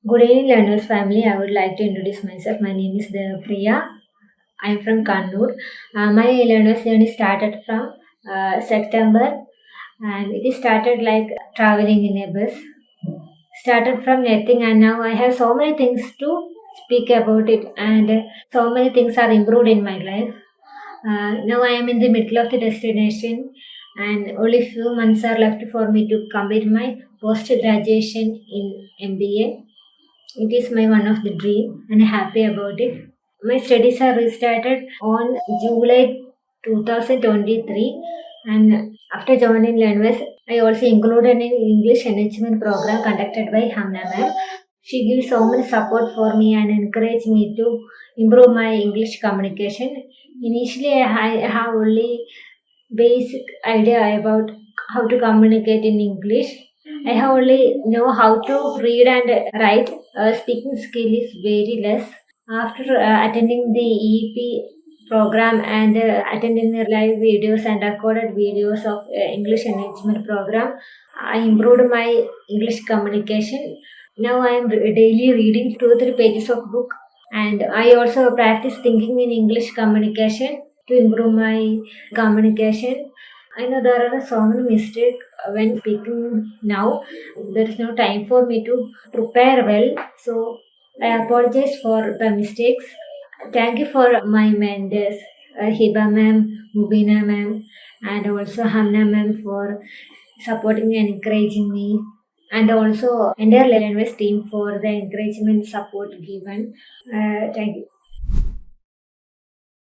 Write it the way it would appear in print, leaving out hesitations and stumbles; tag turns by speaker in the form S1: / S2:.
S1: Good evening, learners family. I would like to introduce myself. My name is Priya. I am from Kannur. My learners journey started from September, and it started like traveling in a bus. Started from nothing, and now I have so many things to speak about it, and so many things are improved in my life. Now I am in the middle of the destination, and only few months are left for me to complete my post graduation in MBA. It is my one of the dream and happy about it. My studies are restarted on July 2023, and after joining Learnwise, I also included an English enrichment program conducted by Hamna ma'am. She gives so much support for me and encouraged me to improve my English communication. Initially, I have only basic idea about how to communicate in English. I have only know how to read and write. Speaking skill is very less. After attending the EEP program and attending the live videos and recorded videos of English enrichment program, I improved my English communication. Now I am daily reading 2 3 pages of book, and I also practice thinking in English communication to improve my communication. I know there are so many mistakes when speaking now. There is no time for me to prepare well, so I apologize for the mistakes. Thank you for my mentors, Hiba ma'am, Mubina ma'am, and also Hamna ma'am for supporting and encouraging me, and also entire Learnwise team for the encouragement support given. Thank you.